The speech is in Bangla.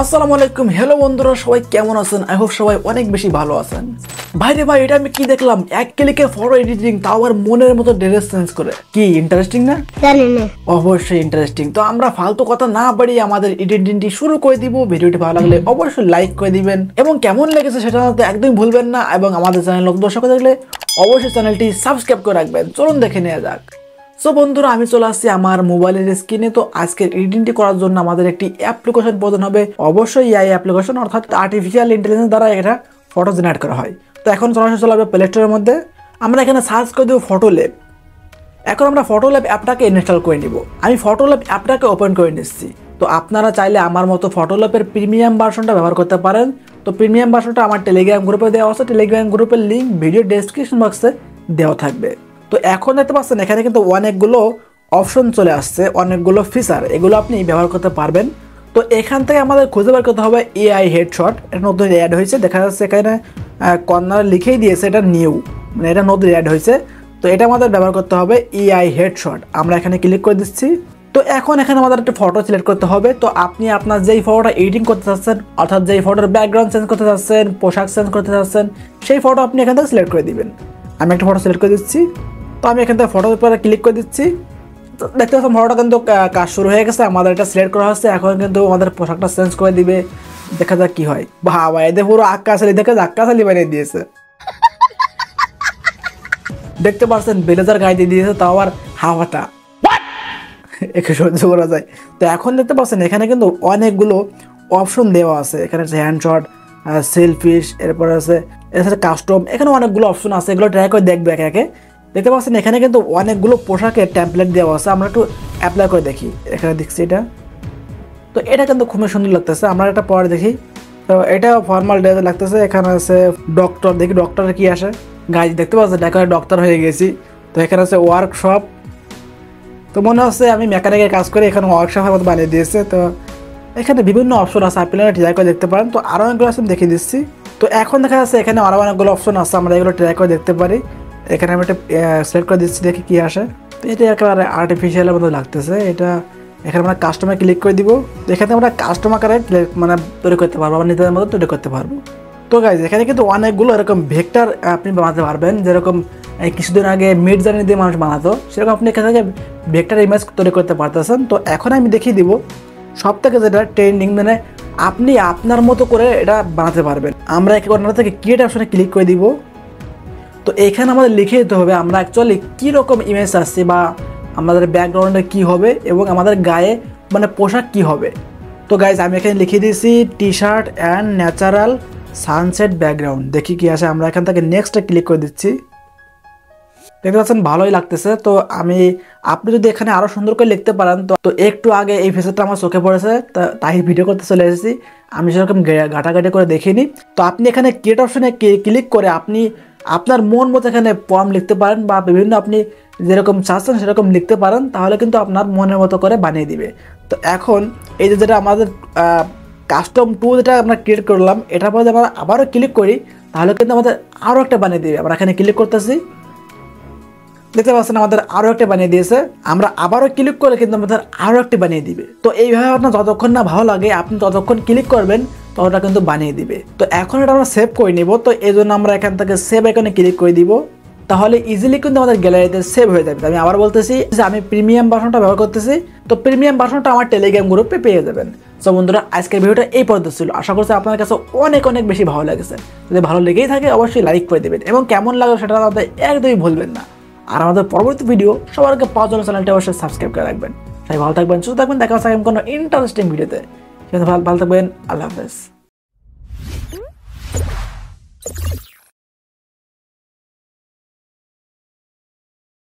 আসসালামু আলাইকুম। হ্যালো বন্ধুরা, সবাই কেমন আছেন? আই হোপ সবাই অনেক বেশি ভালো আছেন। ভাই রে ভাই, এটা আমি কি দেখলাম? এক ক্লিকে ফটো এডিটিং, তাও আবার মনের মতো ড্রেস চেঞ্জ করে। কি ইন্টারেস্টিং না? জানি না। অবশ্যই ইন্টারেস্টিং। তো আমরা ফালতু কথা না বাড়িয়ে আমাদের এডিটিংটি শুরু করে দিব। ভিডিওটি ভালো লাগলে অবশ্যই লাইক করে দিবেন এবং কেমন লেগেছে সেটা জানাতে একদমই ভুলবেন না। এবং আমাদের চ্যানেল নতুন দর্শক থাকলে অবশ্যই চ্যানেলটি সাবস্ক্রাইব করে রাখবেন। চলুন দেখে নেওয়া যাক। সো বন্ধুরা, আমি চলে আসছি আমার মোবাইলের স্ক্রিনে। তো আজকের এডিটিংটি করার জন্য আমাদের একটি অ্যাপ্লিকেশন প্রয়োজন হবে। অবশ্যই এই অ্যাপ্লিকেশন অর্থাৎ আর্টিফিশিয়াল ইন্টেলিজেন্স দ্বারা এটা ফটো জেনারেট করা হয়। তো এখন সরাসরি চলে আসবে প্লে স্টোরের মধ্যে। আমরা এখানে সার্চ করে দেবো ফটোল্যাপ। এখন আমরা ফটোল্যাপ অ্যাপটাকে ইনস্টল করে নিব। আমি ফটোল্যাপ অ্যাপটাকে ওপেন করে নিচ্ছি। তো আপনারা চাইলে আমার মতো ফটোল্যাপের প্রিমিয়াম ভার্সনটা ব্যবহার করতে পারেন। তো প্রিমিয়াম ভার্সনটা আমার টেলিগ্রাম গ্রুপে দেওয়া আছে। টেলিগ্রাম গ্রুপের লিঙ্ক ভিডিও ডেসক্রিপশন বক্সে দেওয়া থাকবে। তো এখন দেখতে পাচ্ছেন এখানে কিন্তু অনেকগুলো অপশন চলে আসছে, অনেকগুলো ফিচার, এগুলো আপনি ব্যবহার করতে পারবেন। তো এখান থেকে আমাদের খুঁজে বের করতে হবে এআই হেডশট। এটা নতুন অ্যাড হয়েছে, দেখা যাচ্ছে এখানে কর্নার লিখেই দিয়েছে এটা নিউ, মানে এটা নতুন অ্যাড হয়েছে। তো এটা আমাদের ব্যবহার করতে হবে এআই হেডশট। আমরা এখানে ক্লিক করে দিচ্ছি। তো এখন এখানে আমাদের একটা ফটো সিলেক্ট করতে হবে। তো আপনি আপনার যেই ফটোটা এডিটিং করতে চাচ্ছেন, অর্থাৎ যেই ফটোর ব্যাকগ্রাউন্ড চেঞ্জ করতে চাচ্ছেন, পোশাক চেঞ্জ করতে চাচ্ছেন, সেই ফটো আপনি এখান থেকে সিলেক্ট করে দিবেন। আমি একটা ফটো সিলেক্ট করে দিচ্ছি। তো আমি এখান থেকে ফটোর উপরে ক্লিক করে দিচ্ছি। তো দেখতে পাচ্ছেন ফটোটা কিন্তু কাজ শুরু হয়ে গেছে, আমাদের এটা সিলেক্ট করা হচ্ছে। এখন কিন্তু আমাদের পোশাকটা চেঞ্জ করে দিবে, দেখা যাক কি হয়। বাবা, এদের পুরো আক্কাশালি, দেখে আক্কাশালি বানিয়ে দিয়েছে। দেখতে পাচ্ছেন ব্লেজার গায়ে দিয়ে দিয়েছে, তাও আবার হাওয়াটা একে সহ্য করা যায়। তো এখন দেখতে পাচ্ছেন এখানে কিন্তু অনেকগুলো অপশন দেওয়া আছে। এখানে আছে হ্যান্ডশট, সেলফিশ, এরপর আছে এছাড়া কাস্টম, এখানে অনেকগুলো অপশন আছে। এগুলো ট্রাই করে দেখবে একে একে। দেখতে পাচ্ছেন এখানে কিন্তু অনেকগুলো পোশাকের টেমপ্লেট দেওয়া আছে। আমরা একটু অ্যাপ্লাই করে দেখি। এখানে দেখছি এটা, তো এটা কিন্তু খুবই সুন্দর লাগতেছে। আমরা এটা পরে দেখি। তো এটা ফর্মাল ড্রেস লাগতেছে। এখানে আছে ডক্টর, দেখি ডক্টরের কি আসে। গাইজ দেখতে পাচ্ছেন এখানে ডক্টর হয়ে গেছি। তো এখানে আছে ওয়ার্কশপ। তো মনে হচ্ছে আমি মেকানিকের কাজ করে, এখানে ওয়ার্কশপের মতো বানিয়ে দিয়েছে। তো এখানে বিভিন্ন অপশন আছে, আপনারা ট্রাই করে দেখতে পারেন। তো আরও অনেকগুলো অপশন দেখিয়ে দিচ্ছি। তো এখন দেখা যাচ্ছে এখানে আরও অনেকগুলো অপশন আছে, আমরা এগুলো ট্রাই করে দেখতে পারি। এখানে আমি একটা সিলেক্ট করে দিচ্ছি, দেখি কী আসে। তো এটা একেবারে আর্টিফিশিয়ালের মতো লাগতেছে। এটা এখানে আমরা কাস্টমার ক্লিক করে দিব। তো এখানে আমরা কাস্টমার কারে মানে তৈরি করতে পারবো, আমরা নিজেদের মতো তৈরি করতে পারবো। তো গাইজ এখানে কিন্তু অনেকগুলো এরকম ভেক্টর আপনি বানাতে পারবেন। যেরকম কিছুদিন আগে মিড জার্নি দিয়ে মানুষ বানাতো, সেরকম আপনি এখান থেকে ভেক্টর ইমেজ তৈরি করতে পারতেছেন। তো এখন আমি দেখিয়ে দিব সব থেকে যেটা ট্রেন্ডিং, মানে আপনি আপনার মতো করে এটা বানাতে পারবেন। আমরা একে কর্নার থেকে ক্রিয়েট অপশনে ক্লিক করে দিব। তো এখানে আমাদের লিখে দিতে হবে আমরা অ্যাকচুয়ালি কীরকম ইমেজ আসছে, বা আমাদের ব্যাকগ্রাউন্ডে কী হবে এবং আমাদের গায়ে মানে পোশাক কী হবে। তো গাইজ আমি এখানে লিখে দিয়েছি T shirt and natural sunset background. দেখি কি আসে। আমরা এখান থেকে নেক্সটে ক্লিক করে দিচ্ছি। দেখতে পাচ্ছেন ভালোই লাগতেছে। তো আপনি যদি এখানে আরও সুন্দর করে লিখতে পারেন। তো একটু আগে এই ফেসারটা আমার চোখে পড়েছে, তাই ভিডিও করতে চলে এসেছি। আমি সেরকম ঘাটাঘাটি করে দেখিনি। তো আপনি এখানে ক্রিয়েট অপশনে ক্লিক করে আপনি আপনার মন মতো এখানে ফর্ম লিখতে পারেন, বা বিভিন্ন আপনি যেরকম চাচ্ছেন সেরকম লিখতে পারেন। তাহলে কিন্তু আপনার মনের মতো করে বানিয়ে দিবে। তো এখন এই যেটা আমাদের কাস্টম টু যেটা আমরা ক্রিয়েট করলাম, এটার পরে আমরা আবারও ক্লিক করি, তাহলে কিন্তু আমাদের আরও একটা বানিয়ে দিবে। আমরা এখানে ক্লিক করতেছি, দেখতে পাচ্ছেন আমাদের আরও একটা বানিয়ে দিয়েছে। আমরা আবারও ক্লিক করে কিন্তু আমাদের আরও একটি বানিয়ে দিবে। তো এইভাবে আপনার যতক্ষণ না ভালো লাগে আপনি ততক্ষণ ক্লিক করবেন, ততটা কিন্তু বানিয়ে দিবে। তো এখন এটা আমরা সেভ করে নিব। তো এই জন্য আমরা এখান থেকে সেভ আইকনে ক্লিক করে দিব। তাহলে ইজিলি কিন্তু আমাদের গ্যালারিতে সেভ হয়ে যাবে। আমি আবার বলতেছি যে আমি প্রিমিয়াম ভার্সনটা ব্যবহার করতেছি। তো প্রিমিয়াম ভার্সনটা আমার টেলিগ্রাম গ্রুপে পেয়ে যাবেন। তো বন্ধুরা, আজকের ভিডিওটা এই পর্যন্ত ছিল। আশা করছি আপনার কাছে অনেক অনেক বেশি ভালো লেগেছে। যদি ভালো লেগেই থাকে অবশ্যই লাইক করে দেবেন এবং কেমন লাগলো সেটা আমাদের একদমই ভুলবেন না। আর আমাদের পরবর্তী ভিডিও সবার আগে পাওয়ার জন্য চ্যানেলটি অবশ্যই সাবস্ক্রাইব করে রাখবেন। সবাই ভালো থাকবেন, সুস্থ থাকবেন। দেখা হচ্ছে কোনো ইন্টারেস্টিং ভিডিওতে। ভালো থাকবেন। আল্লাহ হাফেজ।